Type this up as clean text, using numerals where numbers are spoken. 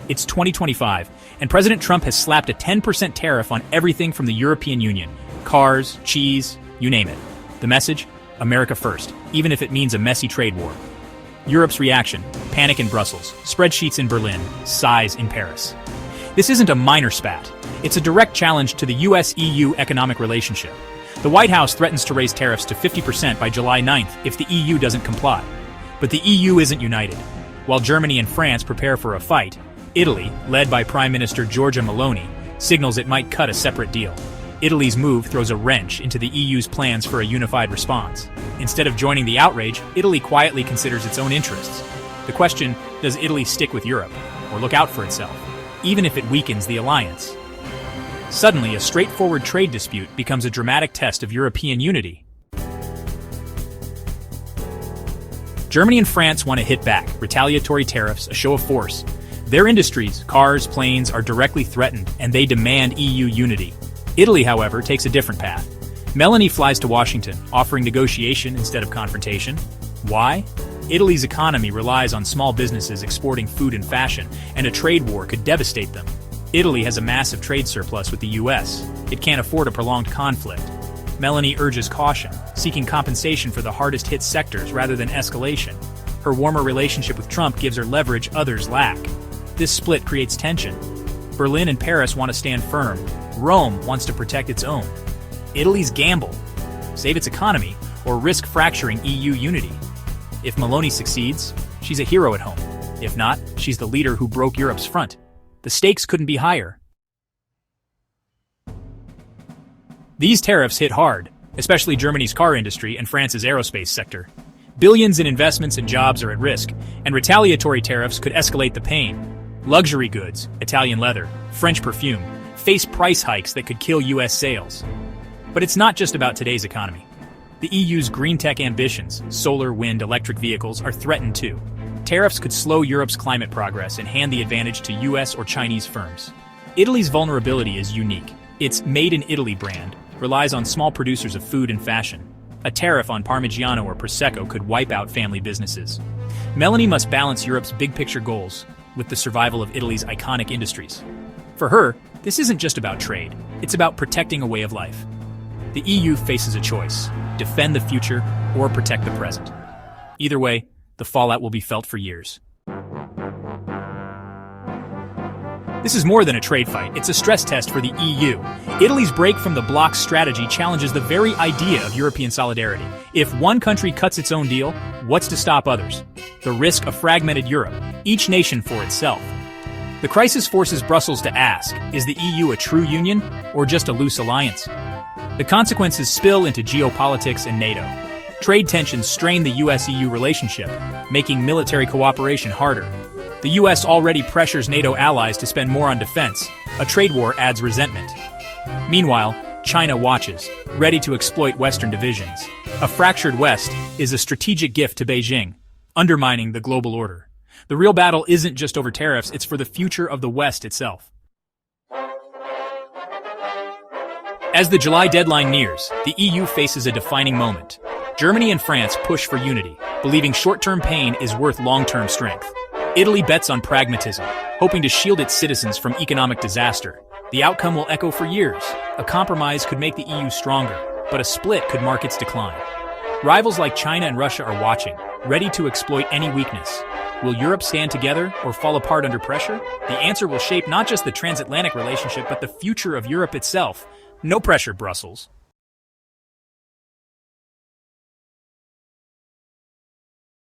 It's 2025, and President Trump has slapped a 10% tariff on everything from the European Union. Cars, cheese, you name it. The message? America first, even if it means a messy trade war. Europe's reaction: panic in Brussels, spreadsheets in Berlin, sighs in Paris. This isn't a minor spat. It's a direct challenge to the US-EU economic relationship. The White House threatens to raise tariffs to 50% by July 9th if the EU doesn't comply. But the EU isn't united. While Germany and France prepare for a fight, Italy, led by Prime Minister Giorgia Meloni, signals it might cut a separate deal. Italy's move throws a wrench into the EU's plans for a unified response. Instead of joining the outrage, Italy quietly considers its own interests. The question: does Italy stick with Europe, or look out for itself, even if it weakens the alliance? Suddenly, a straightforward trade dispute becomes a dramatic test of European unity. Germany and France want to hit back, retaliatory tariffs, a show of force. Their industries, cars, planes, are directly threatened, and they demand EU unity. Italy, however, takes a different path. Meloni flies to Washington, offering negotiation instead of confrontation. Why? Italy's economy relies on small businesses exporting food and fashion, and a trade war could devastate them. Italy has a massive trade surplus with the US. It can't afford a prolonged conflict. Meloni urges caution, seeking compensation for the hardest-hit sectors rather than escalation. Her warmer relationship with Trump gives her leverage others lack. This split creates tension. Berlin and Paris want to stand firm. Rome wants to protect its own. Italy's gamble: save its economy or risk fracturing EU unity. If Meloni succeeds, she's a hero at home. If not, she's the leader who broke Europe's front. The stakes couldn't be higher. These tariffs hit hard, especially Germany's car industry and France's aerospace sector. Billions in investments and jobs are at risk, and retaliatory tariffs could escalate the pain. Luxury goods, Italian leather, French perfume, face price hikes that could kill US sales. But it's not just about today's economy. The EU's green tech ambitions, solar, wind, electric vehicles, are threatened too. Tariffs could slow Europe's climate progress and hand the advantage to US or Chinese firms. Italy's vulnerability is unique. Its Made in Italy brand relies on small producers of food and fashion. A tariff on Parmigiano or Prosecco could wipe out family businesses. Meloni must balance Europe's big-picture goals with the survival of Italy's iconic industries. For her, this isn't just about trade. It's about protecting a way of life. The EU faces a choice: defend the future or protect the present. Either way, the fallout will be felt for years. This is more than a trade fight, it's a stress test for the EU. Italy's break from the bloc's strategy challenges the very idea of European solidarity. If one country cuts its own deal, what's to stop others? The risk of fragmented Europe, each nation for itself. The crisis forces Brussels to ask: is the EU a true union or just a loose alliance? The consequences spill into geopolitics and NATO. Trade tensions strain the US-EU relationship, making military cooperation harder. The US already pressures NATO allies to spend more on defense. A trade war adds resentment. Meanwhile, China watches, ready to exploit Western divisions. A fractured West is a strategic gift to Beijing, undermining the global order. The real battle isn't just over tariffs, it's for the future of the West itself. As the July deadline nears, the EU faces a defining moment. Germany and France push for unity, believing short-term pain is worth long-term strength. Italy bets on pragmatism, hoping to shield its citizens from economic disaster. The outcome will echo for years. A compromise could make the EU stronger, but a split could mark its decline. Rivals like China and Russia are watching, ready to exploit any weakness. Will Europe stand together or fall apart under pressure? The answer will shape not just the transatlantic relationship, but the future of Europe itself. No pressure, Brussels.